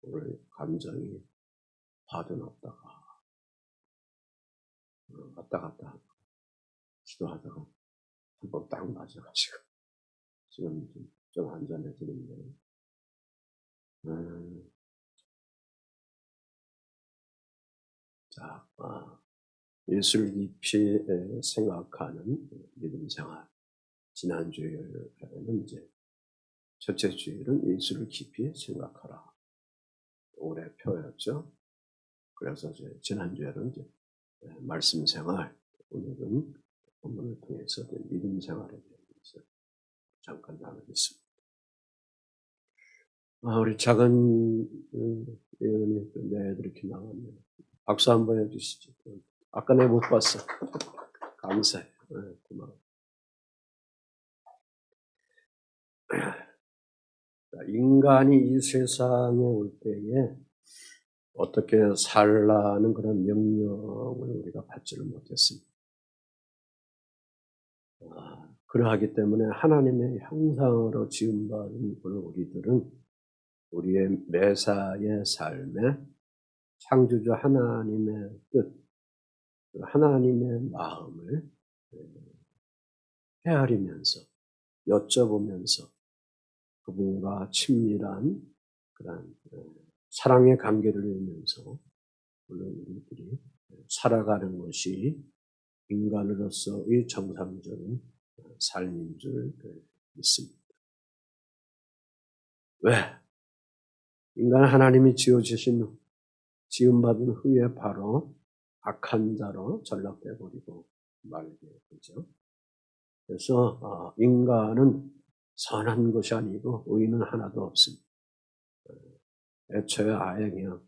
오늘 감정이 파도났다가 왔다 갔다 기도하다가 한 번 딱 맞아가지고 지금 좀 안전해지는데 자, 예수를 깊이 생각하는 믿음 생활. 지난주에는 이제 첫째 주일은 예수를 깊이 생각하라. 올해 표였죠. 그래서 이제 지난주에는 이제 말씀 생활, 오늘은 본문을 통해서 믿음 생활에 대해서 잠깐 나누겠습니다. 우리 작은 예언이 내 이렇게 나왔네요. 박수 한번 해주시죠. 아까 내가 못 봤어. 감사해요. 고마워. 인간이 이 세상에 올 때에 어떻게 살라는 그런 명령을 우리가 받지를 못했습니다. 그러하기 때문에 하나님의 형상으로 지음받은 우리들은 우리의 매사의 삶에 창조주 하나님의 뜻, 하나님의 마음을 헤아리면서 여쭤보면서 그분과 친밀한 그런 사랑의 관계를 이루면서 물론 우리들이 살아가는 것이 인간으로서의 정상적인 삶인 줄 믿습니다. 왜? 인간은 하나님이 지음받은 후에 바로 악한 자로 전락돼 버리고 말게 되죠. 그래서 인간은 선한 것이 아니고 의는 하나도 없습니다. 애초에 아예 그냥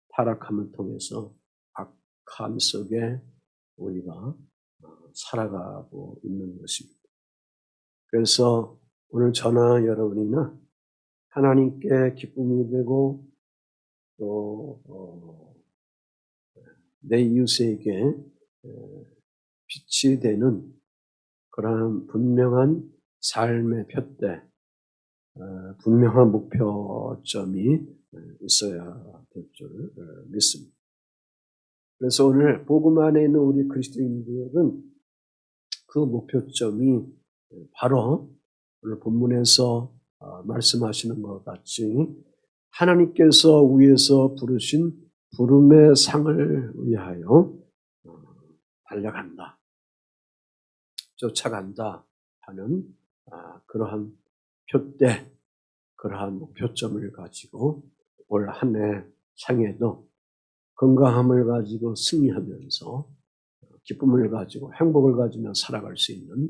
타락함을 통해서 악함 속에 우리가 살아가고 있는 것입니다. 그래서 오늘 저나 여러분이나 하나님께 기쁨이 되고 또 내 이웃에게 빛이 되는 그러한 분명한 삶의 푯대, 분명한 목표점이 있어야 될 줄 믿습니다. 그래서 오늘 복음 안에 있는 우리 그리스도인들은 그 목표점이 바로 오늘 본문에서 말씀하시는 것 같이 하나님께서 위에서 부르신 부름의 상을 위하여 달려간다, 쫓아간다 하는 그러한 표대, 그러한 목표점을 가지고 올 한 해 생애도 건강함을 가지고 승리하면서 기쁨을 가지고 행복을 가지며 살아갈 수 있는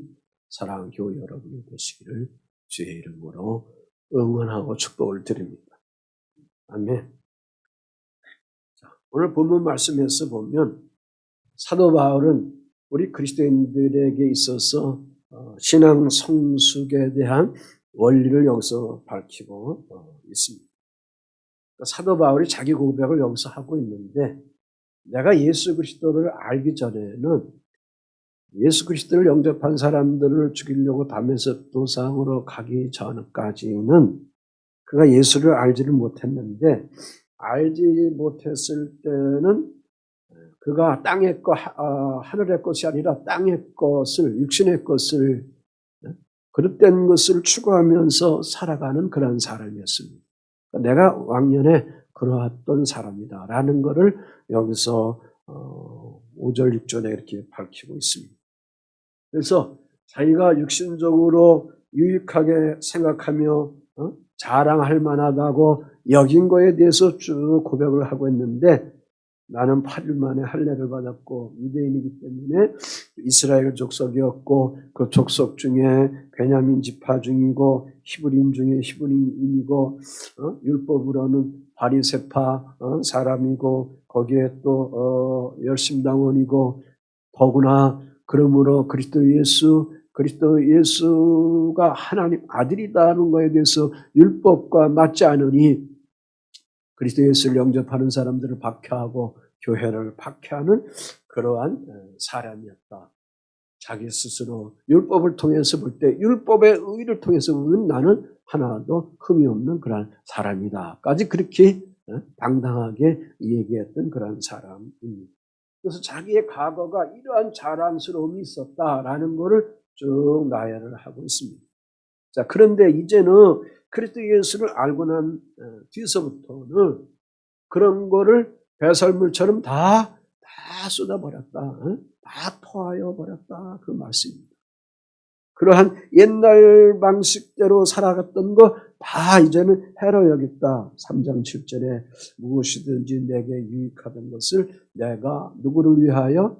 사랑하는 교회 여러분이 되시기를 주의 이름으로 응원하고 축복을 드립니다. 아멘. 자, 오늘 본문 말씀에서 보면 사도 바울은 우리 그리스도인들에게 있어서 신앙 성숙에 대한 원리를 여기서 밝히고 있습니다. 사도 바울이 자기 고백을 여기서 하고 있는데 내가 예수 그리스도를 알기 전에는 예수 그리스도를 영접한 사람들을 죽이려고 다메섹 도상으로 가기 전까지는 그가 예수를 알지를 못했는데 알지 못했을 때는 그가 땅의 것, 하늘의 것이 아니라 땅의 것을, 육신의 것을, 그릇된 것을 추구하면서 살아가는 그런 사람이었습니다. 내가 왕년에 그러했던 사람이다라는 것을 여기서 5절, 6절에 이렇게 밝히고 있습니다. 그래서 자기가 육신적으로 유익하게 생각하며 자랑할 만하다고 여긴 거에 대해서 쭉 고백을 하고 있는데 나는 8일 만에 할례를 받았고 유대인이기 때문에 이스라엘 족속이었고 그 족속 중에 베냐민 지파 중이고 히브리인 중에 히브리인이고 율법으로는 바리새파 사람이고 거기에 또 열심당원이고 더구나 그러므로 그리스도 예수가 하나님 아들이다는 것에 대해서 율법과 맞지 않으니 그리스도 예수를 영접하는 사람들을 박해하고 교회를 박해하는 그러한 사람이었다. 자기 스스로 율법을 통해서 볼 때 율법의 의를 통해서 보면 나는 하나도 흠이 없는 그런 사람이다. 까지 그렇게 당당하게 얘기했던 그런 사람입니다. 그래서 자기의 과거가 이러한 자랑스러움이 있었다라는 것을 쭉 나열을 하고 있습니다. 자, 그런데 이제는 그리스도 예수를 알고 난 뒤서부터는 그런 거를 배설물처럼 다 쏟아버렸다. 다 토하여 버렸다. 그 말씀입니다. 그러한 옛날 방식대로 살아갔던 거 다 이제는 해로 여겼다. 3장 7절에 무엇이든지 내게 유익하던 것을 내가 누구를 위하여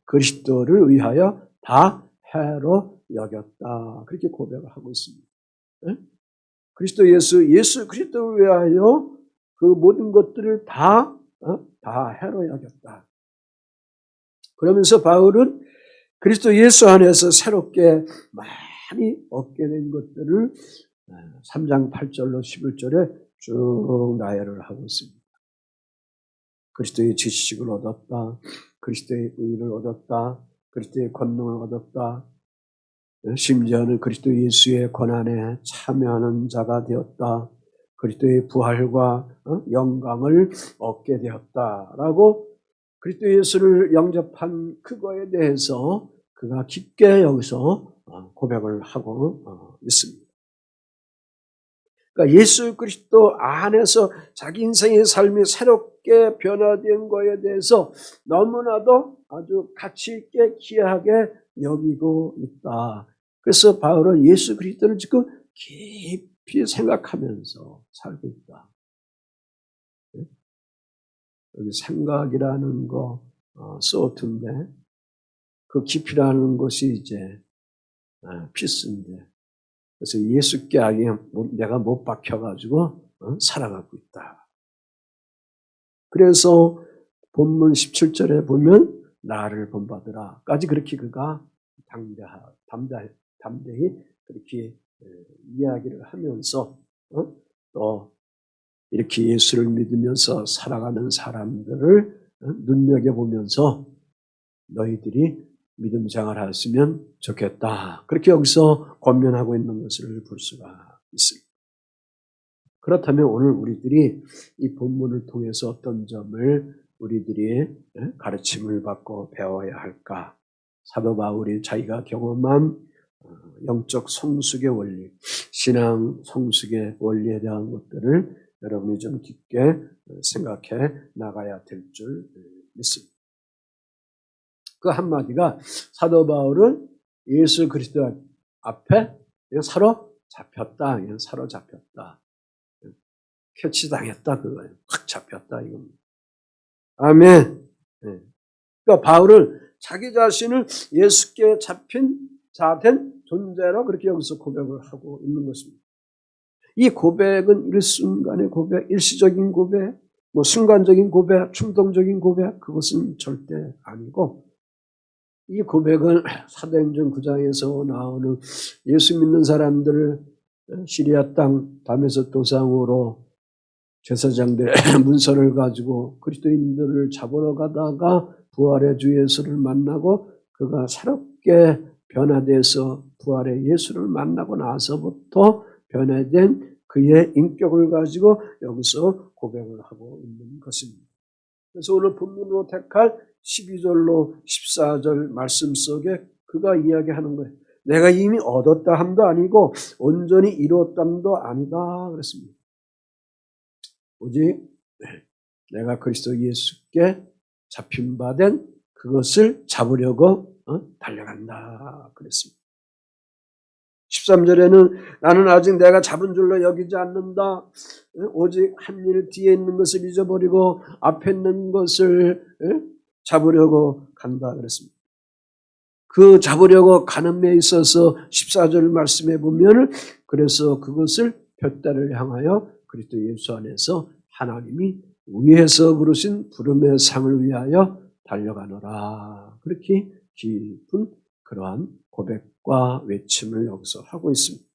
그리스도를 위하여 다 해로 여겼다. 그렇게 고백을 하고 있습니다. 그리스도 예수 그리스도를 위하여 그 모든 것들을 다 해로 여겼다. 그러면서 바울은 그리스도 예수 안에서 새롭게 많이 얻게 된 것들을 3장 8절로 11절에 쭉 나열을 하고 있습니다. 그리스도의 지식을 얻었다. 그리스도의 의를 얻었다. 그리스도의 권능을 얻었다. 심지어는 그리스도 예수의 권한에 참여하는 자가 되었다. 그리스도의 부활과 영광을 얻게 되었다라고 그리스도 예수를 영접한 그거에 대해서 그가 깊게 여기서 고백을 하고 있습니다. 그러니까 예수 그리스도 안에서 자기 인생의 삶이 새롭게 변화된 거에 대해서 너무나도 아주 가치 있게 귀하게 여기고 있다. 그래서 바울은 예수 그리스도를 지금 깊이 생각하면서 살고 있다. 여기 생각이라는 거 소트인데 그 깊이라는 것이 이제 피스인데 그래서 예수께 아예 내가 못 박혀가지고 살아가고 있다. 그래서 본문 17절에 보면 나를 본받으라까지 그렇게 그가 담대히 그렇게 이야기를 하면서 또 이렇게 예수를 믿으면서 살아가는 사람들을 눈여겨보면서 너희들이 믿음 생활하시면 좋겠다. 그렇게 여기서 권면하고 있는 것을 볼 수가 있습니다. 그렇다면 오늘 우리들이 이 본문을 통해서 어떤 점을 우리들이 가르침을 받고 배워야 할까? 사도 바울이 자기가 경험한 영적 성숙의 원리, 신앙 성숙의 원리에 대한 것들을 여러분이 좀 깊게 생각해 나가야 될 줄 믿습니다. 그 한마디가 사도 바울은 예수 그리스도 앞에 사로잡혔다. 캐치당했다. 그거예요. 확 잡혔다. 이겁니다. 아멘. 그러니까 바울은 자기 자신을 예수께 잡힌 자된 존재로 그렇게 여기서 고백을 하고 있는 것입니다. 이 고백은 일순간의 고백, 일시적인 고백, 순간적인 고백, 충동적인 고백, 그것은 절대 아니고 이 고백은 사도행전 9장에서 나오는 예수 믿는 사람들을 시리아 땅 다메섹 도상으로 제사장들의 문서를 가지고 그리스도인들을 잡으러 가다가 부활의 주 예수를 만나고 그가 새롭게 변화돼서 부활의 예수를 만나고 나서부터 변화된 그의 인격을 가지고 여기서 고백을 하고 있는 것입니다. 그래서 오늘 본문으로 택할 12절로 14절 말씀 속에 그가 이야기하는 거예요. 내가 이미 얻었다 함도 아니고 온전히 이루었다 함도 아니다 그랬습니다. 오직 내가 그리스도 예수께 잡힌 바 된 그것을 잡으려고 달려간다 그랬습니다. 13절에는 나는 아직 내가 잡은 줄로 여기지 않는다. 오직 한 일 뒤에 있는 것을 잊어버리고 앞에 있는 것을 잡으려고 간다 그랬습니다. 그 잡으려고 가는 데 있어서 14절 말씀해 보면 그래서 그것을 둯다를 향하여 그리스도 예수 안에서 하나님이 위에서 부르신 부름의 상을 위하여 달려가노라. 그렇게 깊은 그러한 고백과 외침을 여기서 하고 있습니다.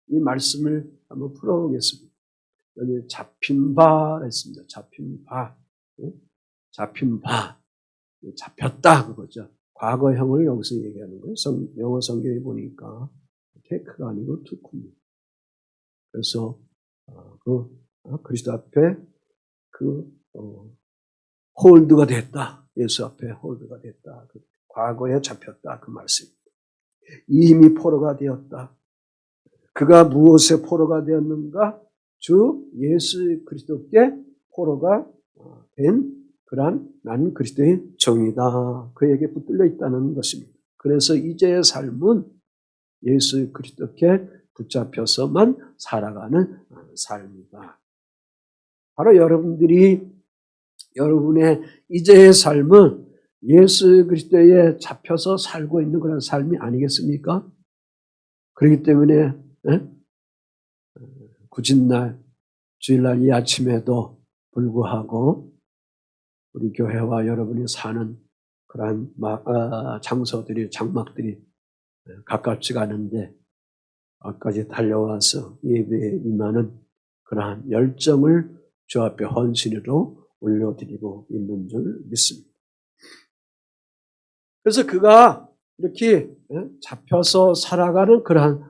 이 말씀을 한번 풀어보겠습니다. 여기 잡힌 바 했습니다. 잡힌 바. 잡혔다 그거죠. 과거형을 여기서 얘기하는 거예요. 영어 성경에 보니까 테크가 아니고 투쿠입니다. 그래서 그리스도 앞에 홀드가 됐다. 예수 앞에 홀드가 됐다. 과거에 잡혔다. 그 말씀입니다. 이미 포로가 되었다. 그가 무엇에 포로가 되었는가? 주 예수 그리스도께 포로가 된 그러한 나는 그리스도의 종이다. 그에게 붙들려 있다는 것입니다. 그래서 이제의 삶은 예수 그리스도께 붙잡혀서만 살아가는 삶이다. 바로 여러분의 이제의 삶은 예수 그리스도에 잡혀서 살고 있는 그런 삶이 아니겠습니까? 그렇기 때문에 구진날, 주일날 이 아침에도 불구하고 우리 교회와 여러분이 사는 그러한 장소들이, 장막들이 가깝지가 않은데 까지 달려와서 예배에 임하는 그러한 열정을 주 앞에 헌신으로 올려드리고 있는 줄 믿습니다. 그래서 그가 이렇게 잡혀서 살아가는 그러한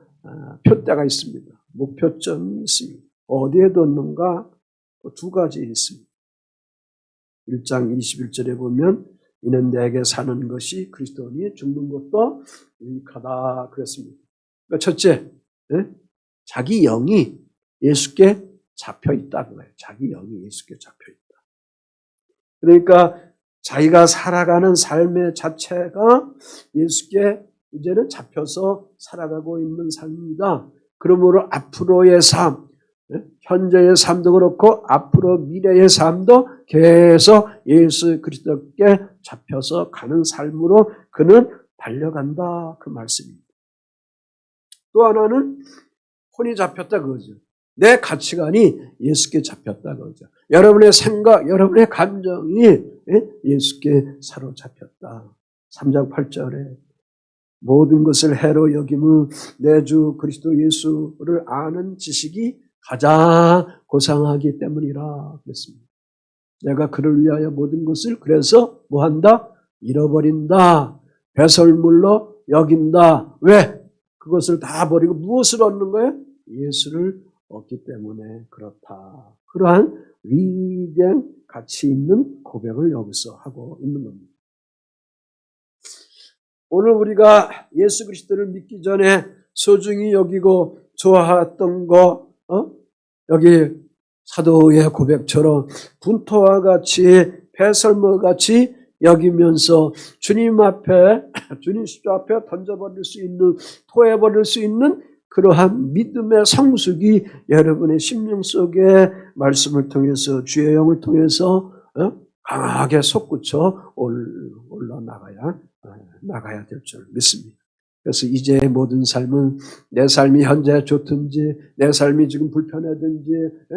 표대가 있습니다. 목표점이 있습니다. 어디에 뒀는가? 두 가지 있습니다. 1장 21절에 보면 이는 내게 사는 것이 그리스도니 죽는 것도 유익하다 그랬습니다. 그러니까 첫째, 자기 영이 예수께 잡혀 있다 그거예요. 자기 영이 예수께 잡혀 있다. 그러니까 자기가 살아가는 삶의 자체가 예수께 이제는 잡혀서 살아가고 있는 삶입니다. 그러므로 앞으로의 삶, 현재의 삶도 그렇고 앞으로 미래의 삶도 계속 예수 그리스도께 잡혀서 가는 삶으로 그는 달려간다 그 말씀입니다. 또 하나는 혼이 잡혔다 그거죠. 내 가치관이 예수께 잡혔다 그거죠. 여러분의 생각, 여러분의 감정이 예수께 사로잡혔다. 3장 8절에 모든 것을 해로 여김은 내 주 그리스도 예수를 아는 지식이 가장 고상하기 때문이라 그랬습니다. 내가 그를 위하여 모든 것을 그래서 뭐한다? 잃어버린다. 배설물로 여긴다. 왜? 그것을 다 버리고 무엇을 얻는 거예요? 예수를 얻기 때문에 그렇다. 그러한 위대한 가치 있는 고백을 여기서 하고 있는 겁니다. 오늘 우리가 예수 그리스도를 믿기 전에 소중히 여기고 좋아했던 거, 여기 사도의 고백처럼 분토와 같이 배설물 같이 여기면서 주님 앞에, 주님 십자 앞에 던져버릴 수 있는, 토해버릴 수 있는 그러한 믿음의 성숙이 여러분의 심령 속에 말씀을 통해서 주의 영을 통해서 강하게 솟구쳐 나가야 될 줄 믿습니다. 그래서 이제의 모든 삶은 내 삶이 현재 좋든지 내 삶이 지금 불편하든지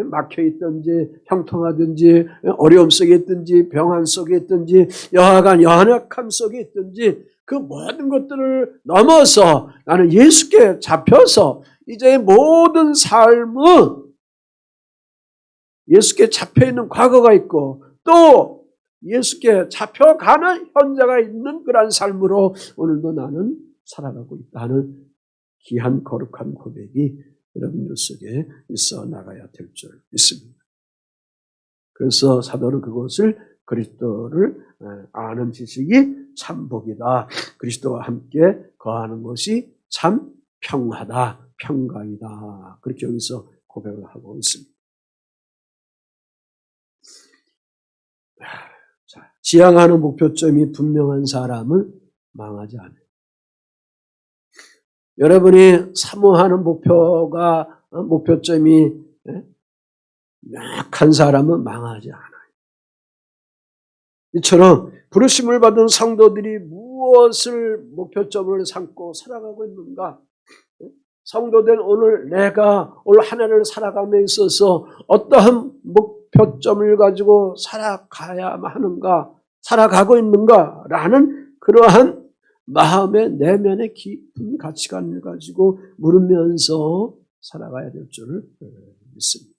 막혀있든지 형통하든지 어려움 속에 있든지 병환 속에 있든지 여하간 연약함 속에 있든지 그 모든 것들을 넘어서 나는 예수께 잡혀서 이제의 모든 삶은 예수께 잡혀있는 과거가 있고 또 예수께 잡혀가는 현재가 있는 그런 삶으로 오늘도 나는 살아가고 있다는 귀한 거룩한 고백이 여러분들 속에 있어 나가야 될 줄 믿습니다. 그래서 사도는 그것을 그리스도를 아는 지식이 참 복이다. 그리스도와 함께 거하는 것이 참 평하다, 평강이다. 그렇게 여기서 고백을 하고 있습니다. 자, 지향하는 목표점이 분명한 사람은 망하지 않아요. 여러분이 사모하는 목표점이 명확한 사람은 망하지 않아요. 이처럼 부르심을 받은 성도들이 무엇을 목표점을 삼고 살아가고 있는가? 성도된 오늘 내가 올 한 해를 살아감에 있어서 어떠한 목표점을 가지고 살아가야만 하는가? 살아가고 있는가라는 그러한 마음의 내면의 깊은 가치관을 가지고 물으면서 살아가야 될 줄을 믿습니다.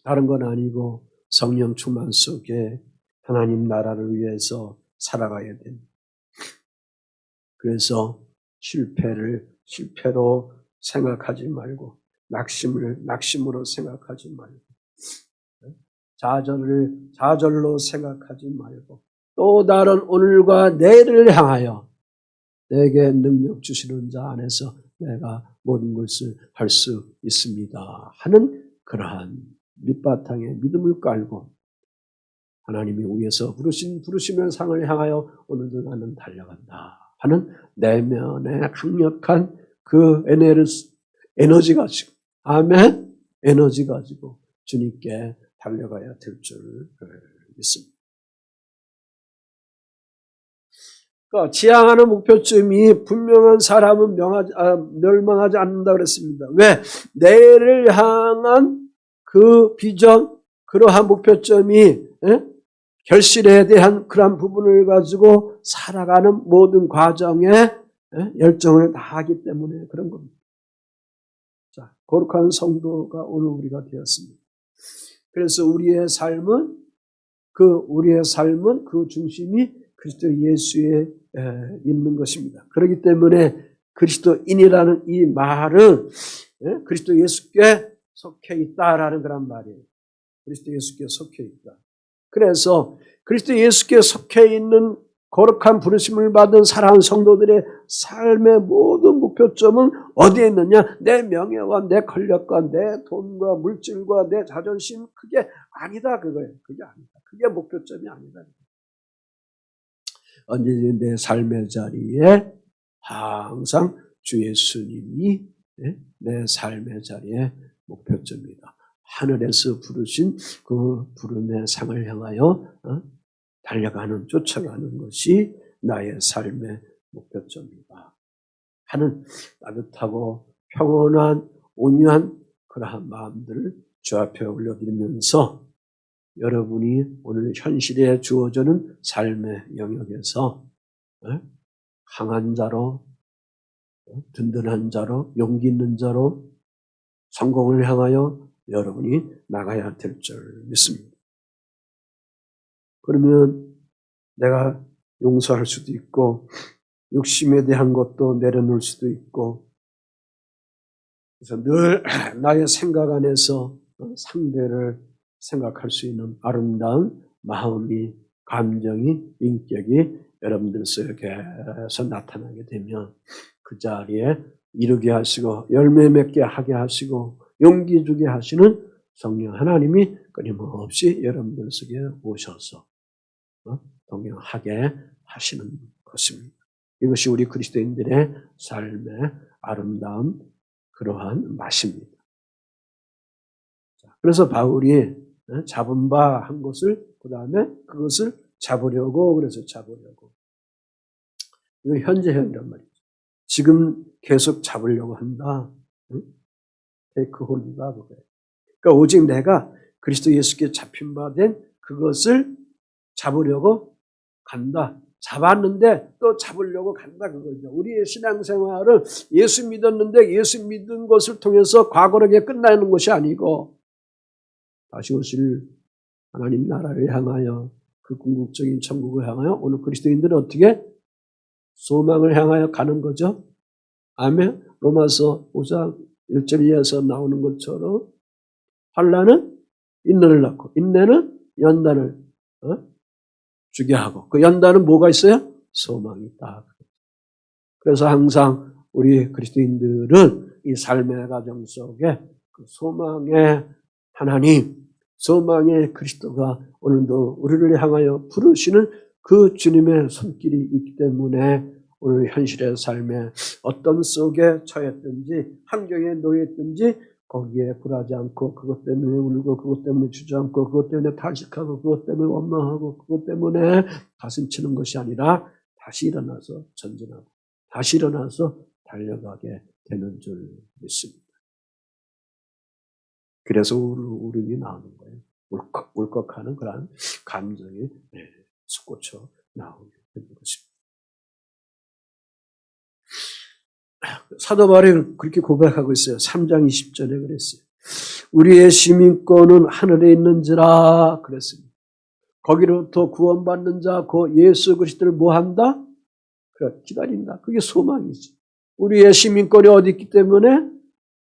다른 건 아니고 성령 충만 속에 하나님 나라를 위해서 살아가야 됩니다. 그래서 실패로 생각하지 말고 낙심으로 생각하지 말고 좌절로 생각하지 말고 또 다른 오늘과 내일을 향하여 내게 능력 주시는 자 안에서 내가 모든 것을 할 수 있습니다 하는 그러한 밑바탕에 믿음을 깔고 하나님이 위에서 부르시는 상을 향하여 오늘도 나는 달려간다 하는 내면의 강력한 그 에너지 가지고 아멘 에너지 가지고 주님께 달려가야 될 줄 믿습니다. 그러니까 지향하는 목표점이 분명한 사람은 멸망하지 않는다 그랬습니다. 왜? 내일을 향한 그 비전, 그러한 목표점이 결실에 대한 그러한 부분을 가지고 살아가는 모든 과정에 열정을 다하기 때문에 그런 겁니다. 자, 거룩한 성도가 오늘 우리가 되었습니다. 그래서 우리의 삶은 그 중심이 그리스도 예수에 있는 것입니다. 그렇기 때문에 그리스도인이라는 이 말은 그리스도 예수께 속해 있다라는 그런 말이에요. 그리스도 예수께 속해 있다. 그래서 그리스도 예수께 속해 있는 거룩한 부르심을 받은 사랑하는 성도들의 삶의 모든 목표점은 어디에 있느냐? 내 명예와 내 권력과 내 돈과 물질과 내 자존심 그게 아니다 그거예요. 그게 아니다. 그게 목표점이 아니다. 언제든지 내 삶의 자리에 항상 주 예수님이 내 삶의 자리에 목표점이다. 하늘에서 부르신 그 부름의 상을 향하여 쫓아가는 것이 나의 삶의 목표점이다 하는 따뜻하고 평온한 온유한 그러한 마음들을 주 앞에 올려드리면서 여러분이 오늘 현실에 주어지는 삶의 영역에서 강한 자로 든든한 자로 용기 있는 자로 성공을 향하여 여러분이 나가야 될 줄 믿습니다. 그러면 내가 용서할 수도 있고 욕심에 대한 것도 내려놓을 수도 있고 그래서 늘 나의 생각 안에서 상대를 생각할 수 있는 아름다운 마음이 감정이 인격이 여러분들 속에서 나타나게 되면 그 자리에 이루게 하시고 열매 맺게 하게 하시고 용기 주게 하시는 성령 하나님이 끊임없이 여러분들 속에 오셔서 동행하게 하시는 것입니다. 이것이 우리 그리스도인들의 삶의 아름다운 그러한 맛입니다. 그래서 바울이 잡은 바 한 것을 그 다음에 그것을 잡으려고 이거 현재형이란 말이죠. 지금 계속 잡으려고 한다. 테이크 홀드다 그거예요. 그러니까 오직 내가 그리스도 예수께 잡힌 바 된 그것을 잡으려고 간다. 잡았는데 또 잡으려고 간다 그거죠. 우리의 신앙생활은 예수 믿었는데 예수 믿은 것을 통해서 과거로게 끝나는 것이 아니고 다시 오실 하나님 나라를 향하여 그 궁극적인 천국을 향하여 오늘 그리스도인들은 어떻게 소망을 향하여 가는 거죠. 아멘. 로마서 5장 1절 이하에서 나오는 것처럼 환난은 인내를 낳고 인내는 연단을 주게 하고 그 연단은 뭐가 있어요? 소망이 있다. 그래서 항상 우리 그리스도인들은 이 삶의 과정 속에 그 소망의 하나님, 소망의 그리스도가 오늘도 우리를 향하여 부르시는 그 주님의 손길이 있기 때문에 오늘 현실의 삶에 어떤 속에 처했든지 환경에 놓였든지 거기에 불하지 않고 그것 때문에 울고 그것 때문에 주저앉고 그것 때문에 탄식하고 그것 때문에 원망하고 그것 때문에 가슴 치는 것이 아니라 다시 일어나서 전진하고 다시 일어나서 달려가게 되는 줄 믿습니다. 그래서 울음이 나오는 거예요. 울컥하는 그런 감정이 솟구쳐 나오게 되는 것입니다. 사도 바울이 그렇게 고백하고 있어요. 3장 20절에 그랬어요. 우리의 시민권은 하늘에 있는지라 그랬습니다. 거기로부터 구원받는 자, 그 예수 그리스도를 뭐한다? 그래, 기다린다. 그게 소망이지. 우리의 시민권이 어디 있기 때문에?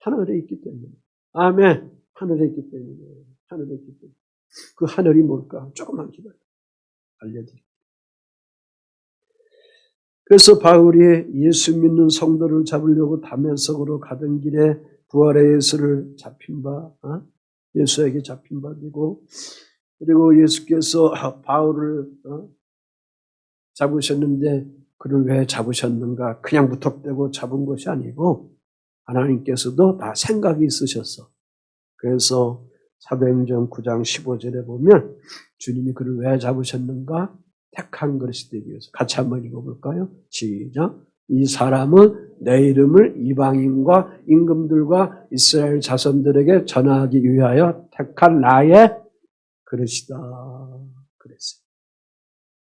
하늘에 있기 때문에. 아멘. 하늘에 있기 때문에. 하늘에 있기 때문에. 그 하늘이 뭘까? 조금만 기다려. 알려드릴게요. 그래서 바울이 예수 믿는 성도를 잡으려고 다메섹으로 가던 길에 부활의 예수를 잡힌 바, 예수에게 잡힌 바 되고, 그리고 예수께서 바울을 잡으셨는데 그를 왜 잡으셨는가? 그냥 무턱대고 잡은 것이 아니고 하나님께서도 다 생각이 있으셨어. 그래서 사도행전 9장 15절에 보면 주님이 그를 왜 잡으셨는가? 택한 것이 되기 위해서. 같이 한번 읽어볼까요? 시작. 이 사람은 내 이름을 이방인과 임금들과 이스라엘 자손들에게 전하기 위하여 택한 나의 그릇이다. 그랬어요.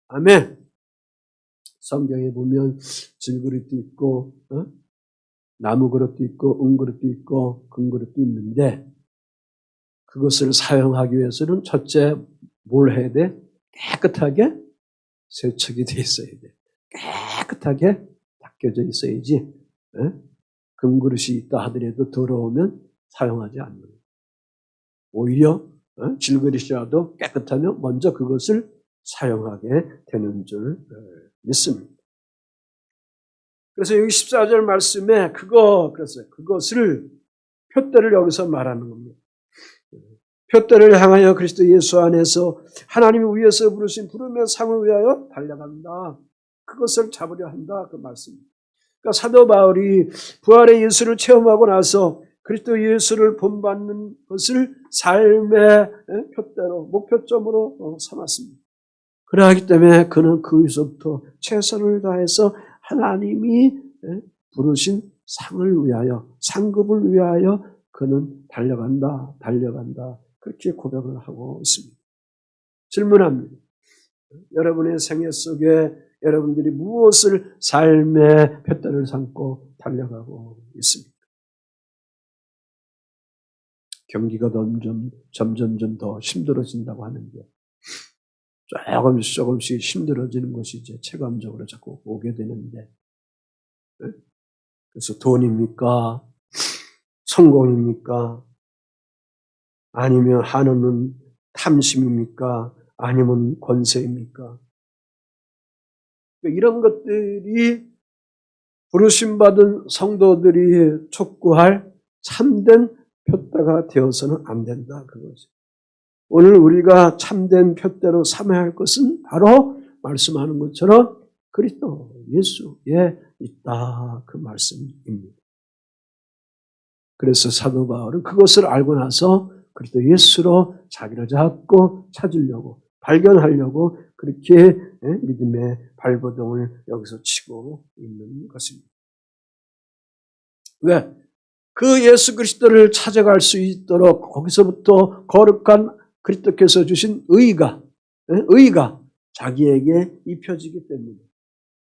아멘. 성경에 보면 질그릇도 있고 나무 그릇도 있고 은그릇도 있고 금그릇도 있는데 그것을 사용하기 위해서는 첫째 뭘 해야 돼? 깨끗하게 세척이 돼 있어야 돼. 깨끗하게 닦여져 있어야지. 금그릇이 있다 하더라도 더러우면 사용하지 않는 거예요. 오히려 질그릇이라도 깨끗하면 먼저 그것을 사용하게 되는 줄 믿습니다. 그래서 여기 14절 말씀에 그것을 표대를 여기서 말하는 겁니다. 표대를 향하여 그리스도 예수 안에서 하나님이 위에서 부르신 부름의 상을 위하여 달려간다. 그것을 잡으려 한다. 그 말씀입니다. 그러니까 사도 바울이 부활의 예수를 체험하고 나서 그리스도 예수를 본받는 것을 삶의 표대로 목표점으로 삼았습니다. 그러하기 때문에 그는 거기서부터 최선을 다해서 하나님이 부르신 상을 위하여 상급을 위하여 그는 달려간다. 그렇게 고백을 하고 있습니다. 질문합니다. 여러분의 생애 속에 여러분들이 무엇을 삶의 표대를 삼고 달려가고 있습니까? 경기가 점점 더 힘들어진다고 하는데 조금씩 힘들어지는 것이 이제 체감적으로 자꾸 오게 되는데 그래서 돈입니까? 성공입니까? 아니면 한우는 탐심입니까? 아니면 권세입니까? 이런 것들이 부르심받은 성도들이 촉구할 참된 표대가 되어서는 안 된다. 그거죠. 오늘 우리가 참된 표대로 삼아야 할 것은 바로 말씀하는 것처럼 그리스도 예수에 있다. 그 말씀입니다. 그래서 사도 바울은 그것을 알고 나서 그리스도 예수로 자기를 잡고 찾으려고 발견하려고 그렇게 믿음의 발버둥을 여기서 치고 있는 것입니다. 왜? 그 예수 그리스도를 찾아갈 수 있도록 거기서부터 거룩한 그리스도께서 주신 의가 자기에게 입혀지기 때문에.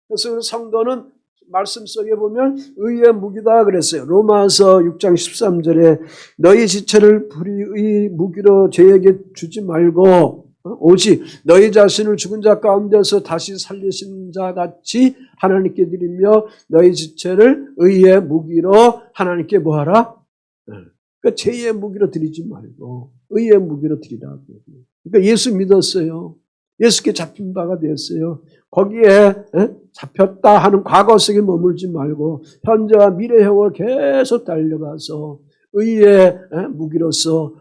그래서 성도는 말씀 속에 보면 의의 무기다 그랬어요. 로마서 6장 13절에 너희 지체를 불의의 무기로 죄에게 주지 말고 오직 너희 자신을 죽은 자 가운데서 다시 살리신 자 같이 하나님께 드리며 너희 지체를 의의 무기로 하나님께 뭐하라? 그러니까 죄의 무기로 드리지 말고 의의 무기로 드리라. 그러니까 예수 믿었어요. 예수께 잡힌 바가 되었어요. 거기에 잡혔다 하는 과거 속에 머물지 말고 현재와 미래형을 계속 달려가서 의의 무기로서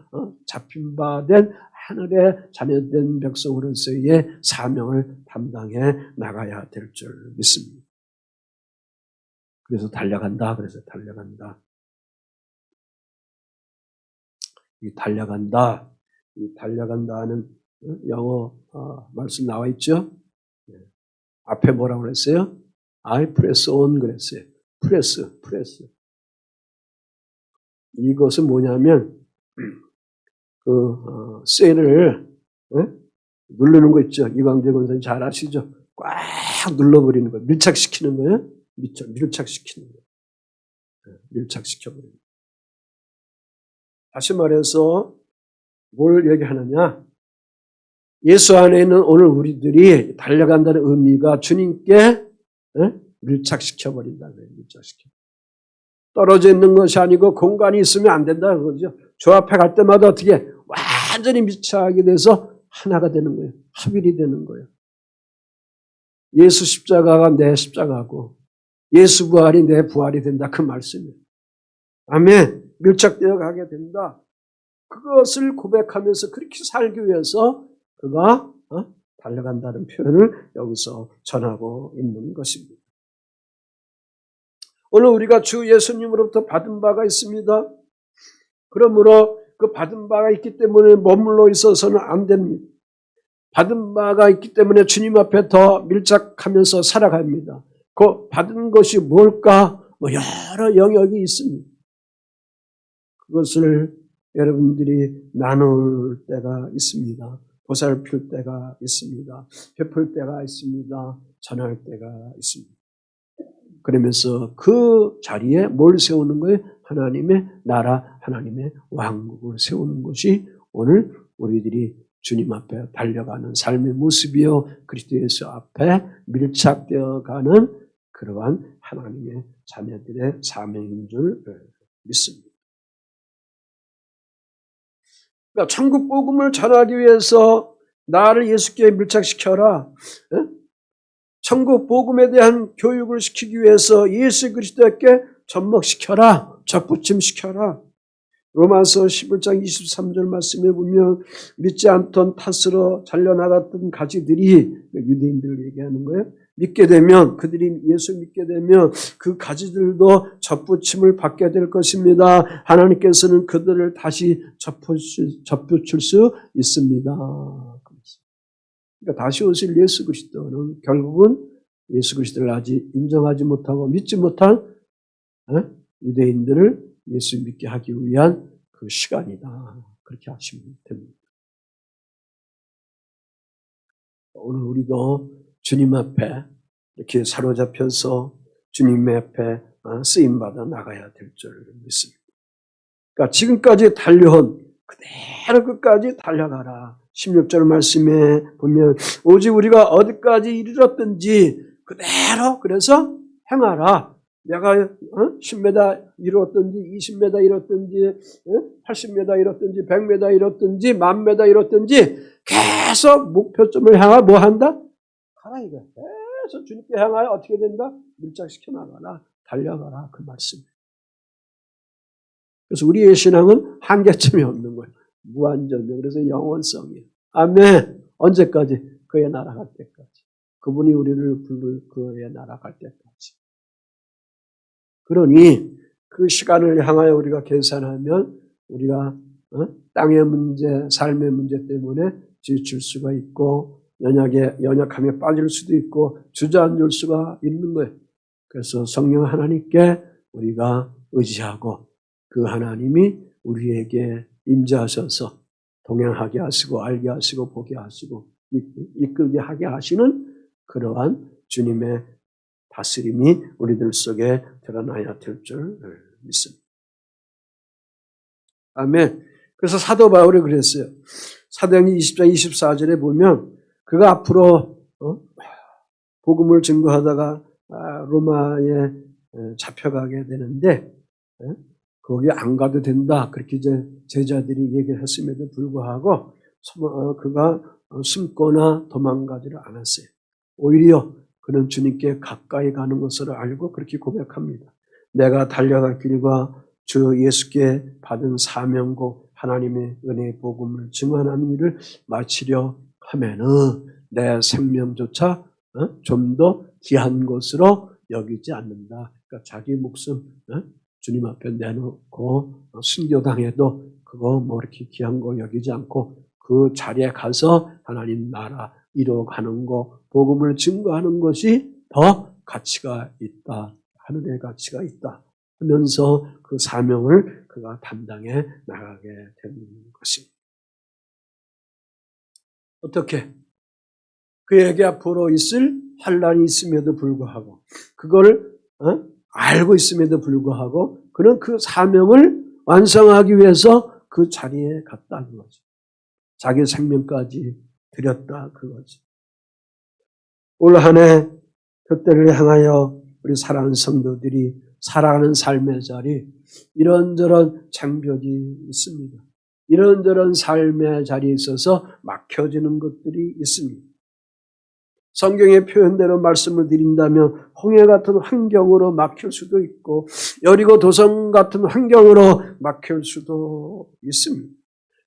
잡힌 바 된 하늘의 자녀된 백성으로서의 사명을 담당해 나가야 될 줄 믿습니다. 그래서 달려간다. 이 달려간다는 영어 말씀 나와 있죠? 앞에 뭐라고 그랬어요? I press on 그랬어요. 프레스. 이것은 뭐냐면 쇠를 누르는 거 있죠. 이광재 권사님 잘 아시죠? 꽉 눌러버리는 거예요. 밀착시키는 거예요. 밀착시키는 거예요. 밀착시켜버리는 거예요. 다시 말해서 뭘 얘기하느냐? 예수 안에 있는 오늘 우리들이 달려간다는 의미가 주님께 밀착시켜버린다는 거예요. 밀착시켜. 떨어져 있는 것이 아니고 공간이 있으면 안 된다는 거죠. 주 앞에 갈 때마다 어떻게 완전히 밀착하게 돼서 하나가 되는 거예요. 합일이 되는 거예요. 예수 십자가가 내 십자가고 예수 부활이 내 부활이 된다. 그 말씀이에요. 아멘. 밀착되어 가게 된다. 그것을 고백하면서 그렇게 살기 위해서 그가 달려간다는 표현을 여기서 전하고 있는 것입니다. 오늘 우리가 주 예수님으로부터 받은 바가 있습니다. 그러므로 그 받은 바가 있기 때문에 머물러 있어서는 안 됩니다. 받은 바가 있기 때문에 주님 앞에 더 밀착하면서 살아갑니다. 그 받은 것이 뭘까? 여러 영역이 있습니다. 그것을 여러분들이 나눌 때가 있습니다. 보살필 때가 있습니다. 베풀 때가 있습니다. 전할 때가 있습니다. 그러면서 그 자리에 뭘 세우는 거예요? 하나님의 나라, 하나님의 왕국을 세우는 것이 오늘 우리들이 주님 앞에 달려가는 삶의 모습이요. 그리스도 예수 앞에 밀착되어 가는 그러한 하나님의 자녀들의 사명인 줄 믿습니다. 그러니까 천국 복음을 전하기 위해서 나를 예수께 밀착시켜라. 천국 복음에 대한 교육을 시키기 위해서 예수 그리스도께 접목시켜라. 접붙임시켜라. 로마서 11장 23절 말씀에 보면 믿지 않던 탓으로 잘려나갔던 가지들이 유대인들을 얘기하는 거예요. 믿게 되면 그들이 예수 믿게 되면 그 가지들도 접붙임을 받게 될 것입니다. 하나님께서는 그들을 다시 접붙일 수 있습니다. 그러니까 다시 오실 예수 그리스도는 결국은 예수 그리스도를 아직 인정하지 못하고 믿지 못한 유대인들을 예수 믿게 하기 위한 그 시간이다. 그렇게 하시면 됩니다. 오늘 우리도 주님 앞에 이렇게 사로잡혀서 주님 앞에 쓰임받아 나가야 될 줄 믿습니다. 그러니까 지금까지 달려온 그대로 끝까지 달려가라. 16절 말씀에 보면 오직 우리가 어디까지 이르렀든지 그대로 그래서 행하라. 내가 10m 이뤘든지 20m 이뤘든지 80m 이뤘든지 100m 이뤘든지 10,000m 이뤘든지 계속 목표점을 향하 뭐 한다? 가라 이거. 계속 주님께 향하여 어떻게 된다? 밀착시켜 나가라. 달려가라. 그 말씀이에요. 그래서 우리의 신앙은 한계점이 없는 거예요. 무한전명. 그래서 영원성이에요. 아멘. 언제까지? 그의 나라 갈 때까지. 그분이 우리를 부를 그의 나라 갈 때까지. 그러니 그 시간을 향하여 우리가 계산하면 우리가 땅의 문제, 삶의 문제 때문에 지칠 수가 있고 연약함에 빠질 수도 있고 주저앉을 수가 있는 거예요. 그래서 성령 하나님께 우리가 의지하고 그 하나님이 우리에게 임재하셔서 동행하게 하시고 알게 하시고 보게 하시고 이끌게 하게 하시는 그러한 주님의 다스림이 우리들 속에 드러나야 될 줄 믿습니다. 아멘. 그래서 사도 바울이 그랬어요. 사도행전 20장 24절에 보면 그가 앞으로 복음을 증거하다가 로마에 잡혀가게 되는데 거기 안 가도 된다. 그렇게 이제 제자들이 얘기를 했음에도 불구하고 그가 숨거나 도망가지를 않았어요. 오히려 그는 주님께 가까이 가는 것을 알고 그렇게 고백합니다. 내가 달려갈 길과 주 예수께 받은 사명고 하나님의 은혜의 복음을 증언하는 일을 마치려 하면은 내 생명조차 좀 더 귀한 것으로 여기지 않는다. 그러니까 자기 목숨 주님 앞에 내놓고 순교당해도 그거 뭐 이렇게 귀한 거 여기지 않고 그 자리에 가서 하나님 나라 이뤄가는 거, 복음을 증거하는 것이 더 가치가 있다. 하늘의 가치가 있다. 하면서 그 사명을 그가 담당해 나가게 되는 것입니다. 어떻게? 그에게 앞으로 있을 환란이 있음에도 불구하고 그걸 알고 있음에도 불구하고 그는 그 사명을 완성하기 위해서 그 자리에 갔다는 거죠. 자기 생명까지 드렸다 그거지. 올 한 해 그때를 향하여 우리 사랑하는 성도들이 살아가는 삶의 자리, 이런저런 장벽이 있습니다. 이런저런 삶의 자리에 있어서 막혀지는 것들이 있습니다. 성경의 표현대로 말씀을 드린다면 홍해 같은 환경으로 막힐 수도 있고 여리고 도성 같은 환경으로 막힐 수도 있습니다.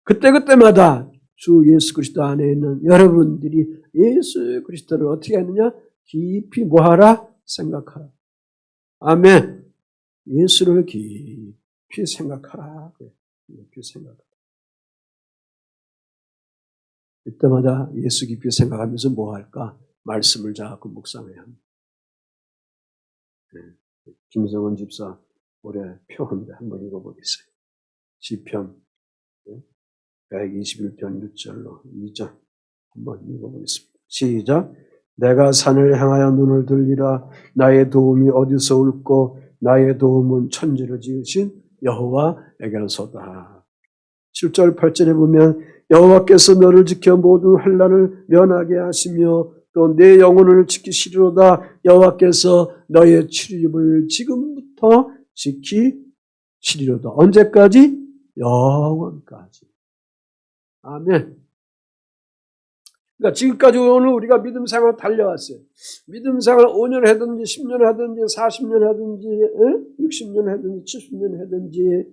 그때그때마다 주 예수 그리스도 안에 있는 여러분들이 예수 그리스도를 어떻게 하느냐? 깊이 뭐하라? 생각하라. 아멘. 예수를 깊이 생각하라. 깊이 생각하라. 이때마다 예수 깊이 생각하면서 뭐 할까? 말씀을 자꾸 묵상해야 합니다. 김성원 집사 올해 표인데 한번 읽어보겠어요. 시편 121편 6절로 2절 한번 읽어보겠습니다. 시작. 내가 산을 향하여 눈을 들리라. 나의 도움이 어디서 올꼬? 나의 도움은 천지를 지으신 여호와에게로소다. 7절 8절에 보면 여호와께서 너를 지켜 모든 환난을 면하게 하시며 또 내 영혼을 지키시리로다. 여호와께서 너의 출입을 지금부터 지키시리로다. 언제까지? 영원까지. 아멘. 그러니까 지금까지 오늘 우리가 믿음 생활 달려왔어요. 믿음 생활 5년 하든지 10년 하든지 40년 하든지 60년 하든지 70년 하든지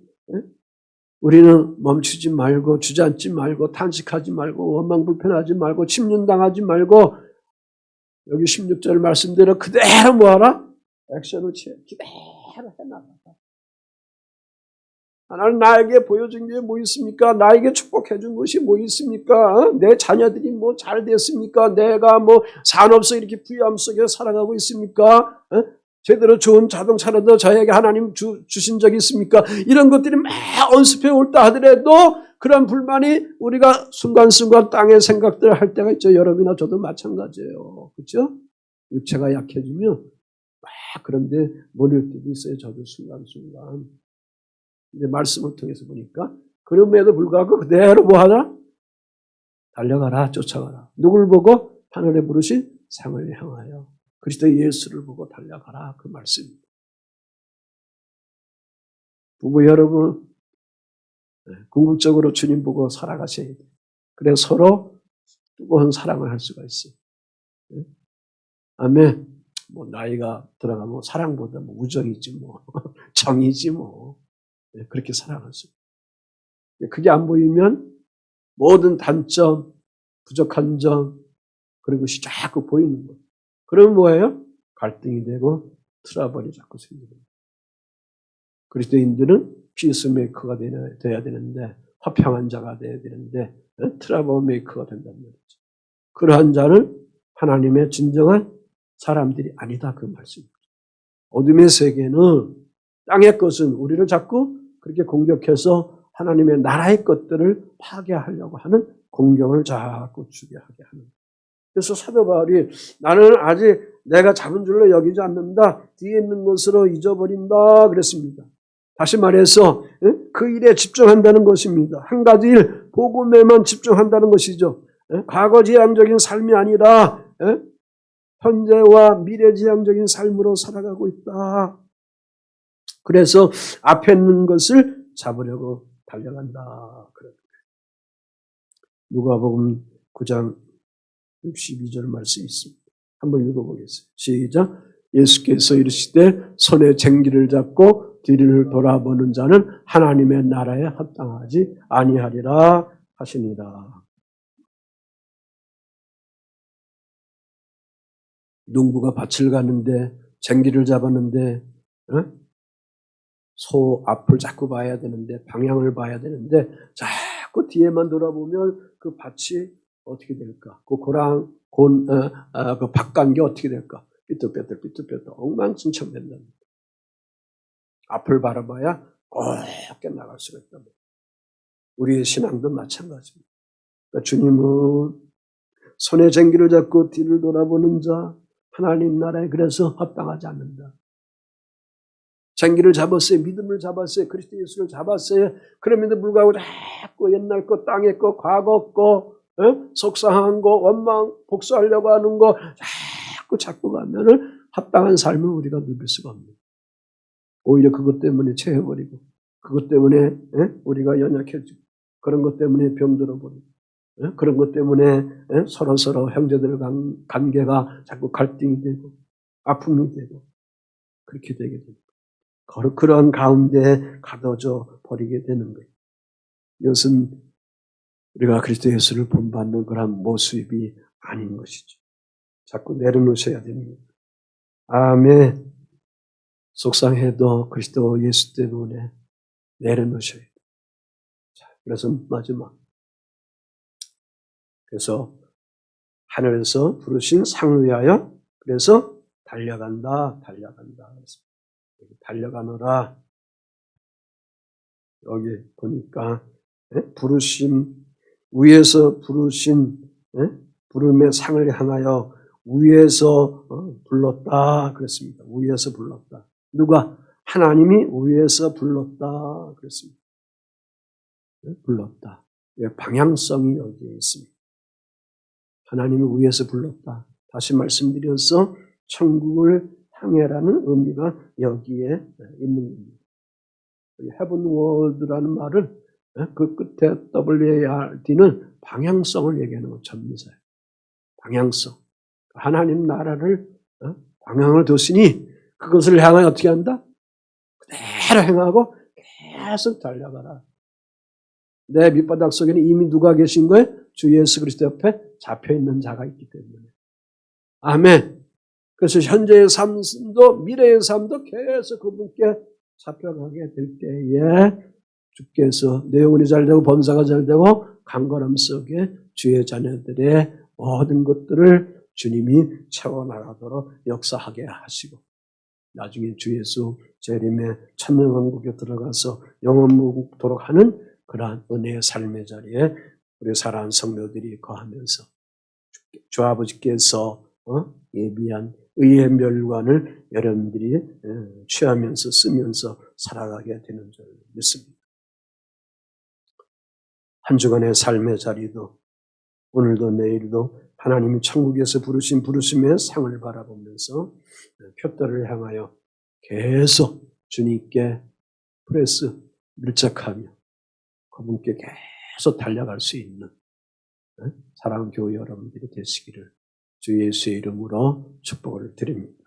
우리는 멈추지 말고 주저앉지 말고 탄식하지 말고 원망불편하지 말고 침륜당하지 말고 여기 16절 말씀대로 그대로 뭐하라? 액션을 취해. 그대로 해나가라. 하나님 나에게 보여준 게 뭐 있습니까? 나에게 축복해 준 것이 뭐 있습니까? 내 자녀들이 뭐 잘 됐습니까? 내가 뭐 산업서 이렇게 부유함 속에 살아가고 있습니까? 제대로 좋은 자동차라도 저에게 하나님 주신 적이 있습니까? 이런 것들이 막 언습해 올다 하더라도 그런 불만이 우리가 순간순간 땅의 생각들을 할 때가 있죠. 여러분이나 저도 마찬가지예요. 그렇죠? 육체가 약해지면 막 그런데 몰릴 때도 있어요. 저도 순간순간. 이제 말씀을 통해서 보니까 그럼에도 불구하고 그대로 뭐하나? 달려가라, 쫓아가라. 누굴 보고? 하늘에 부르신 상을 향하여 그리스도 예수를 보고 달려가라. 그 말씀입니다. 부부 여러분, 궁극적으로 주님 보고 살아가셔야 돼요. 그래서 서로 뜨거운 사랑을 할 수가 있어요. 아멘. 뭐 나이가 들어가면 사랑보다 뭐 우정이지 뭐 정이지 뭐 그렇게 사랑할 수 있어요. 그게 안 보이면 모든 단점, 부족한 점 그런 것이 자꾸 보이는 거예요. 그러면 뭐예요? 갈등이 되고 트러블이 자꾸 생기는 거예요. 그리스도인들은 피스메이커가 돼야 되는데 화평한 자가 돼야 되는데 트러블 메이커가 된다는 말이죠. 그러한 자는 하나님의 진정한 사람들이 아니다 그 말씀입니다. 어둠의 세계는 땅의 것은 우리를 자꾸 그렇게 공격해서 하나님의 나라의 것들을 파괴하려고 하는 공격을 자꾸 주게 하게 하는 거예요. 그래서 사도 바울이 나는 아직 내가 잡은 줄로 여기지 않는다. 뒤에 있는 것으로 잊어버린다 그랬습니다. 다시 말해서 그 일에 집중한다는 것입니다. 한 가지 일, 복음에만 집중한다는 것이죠. 과거지향적인 삶이 아니라 현재와 미래지향적인 삶으로 살아가고 있다. 그래서 앞에 있는 것을 잡으려고 달려간다. 누가복음 9장 62절 말씀이 있습니다. 한번 읽어보겠습니다. 시작. 예수께서 이르시되 손에 쟁기를 잡고 뒤를 돌아보는 자는 하나님의 나라에 합당하지 아니하리라 하시니라. 농부가 밭을 가는데 쟁기를 잡았는데 소 앞을 자꾸 봐야 되는데 방향을 봐야 되는데 자꾸 뒤에만 돌아보면 그 밭이 어떻게 될까? 그 그 밭간게 어떻게 될까? 삐뚤빼뚤 엉망진창 된답니다. 앞을 바라봐야 곱게 나갈 수가 있답니다. 우리의 신앙도 마찬가지입니다. 그러니까 주님은 손에 쟁기를 잡고 뒤를 돌아보는 자 하나님 나라에 그래서 합당하지 않는다. 쟁기를 잡았어요. 믿음을 잡았어요. 그리스도 예수를 잡았어요. 그럼에도 불구하고 자꾸 옛날 거, 땅의 거, 과거 거, 속상한 거, 원망, 복수하려고 하는 거 자꾸 가면은 합당한 삶을 우리가 누릴 수가 없는. 오히려 그것 때문에 체해버리고, 그것 때문에 우리가 연약해지고, 그런 것 때문에 병들어버리고, 그런 것 때문에 서로 형제들 관계가 자꾸 갈등이 되고 아픔이 되고 그렇게 되게 됩니다. 그런 가운데 가둬져 버리게 되는 거예요. 이것은 우리가 그리스도 예수를 본받는 그런 모습이 아닌 것이죠. 자꾸 내려놓으셔야 됩니다. 아멘. 속상해도 그리스도 예수 때문에 내려놓으셔야 돼요. 그래서 마지막. 그래서 하늘에서 부르신 상을 위하여 그래서 달려간다. 달려가노라. 여기 보니까 위에서 부르신 부름의 상을 향하여 위에서 불렀다 그랬습니다. 위에서 불렀다. 누가? 하나님이 위에서 불렀다 그랬습니다. 불렀다. 방향성이 여기에 있습니다. 하나님이 위에서 불렀다. 다시 말씀드려서 천국을 향해라는 의미가 여기에 있는 겁니다. Heaven World라는 말을 그 끝에 WARD는 방향성을 얘기하는 것 전미사예요. 방향성. 하나님 나라를 방향을 뒀으니 그것을 향하여 어떻게 한다? 그대로 행하고 계속 달려가라. 내 밑바닥 속에는 이미 누가 계신 거예요? 주 예수 그리스도 옆에 잡혀있는 자가 있기 때문에. 아멘. 그래서 현재의 삶도 미래의 삶도 계속 그분께 잡혀가게 될 때에 주께서 내 영혼이 잘되고 범사가 잘되고 강건함 속에 주의 자녀들의 모든 것들을 주님이 채워나가도록 역사하게 하시고 나중에 주 예수 재림의 천년왕국에 들어가서 영원무국토록 하는 그러한 은혜의 삶의 자리에 우리 사랑하는 성도들이 거하면서 주 아버지께서 예비한 의의 멸관을 여러분들이 취하면서 쓰면서 살아가게 되는 줄 믿습니다. 한 주간의 삶의 자리도 오늘도 내일도 하나님이 천국에서 부르신 부르심의 상을 바라보면서 표대를 향하여 계속 주님께 프레스 밀착하며 그분께 계속 달려갈 수 있는 사랑하는 교회 여러분들이 되시기를 주 예수의 이름으로 축복을 드립니다.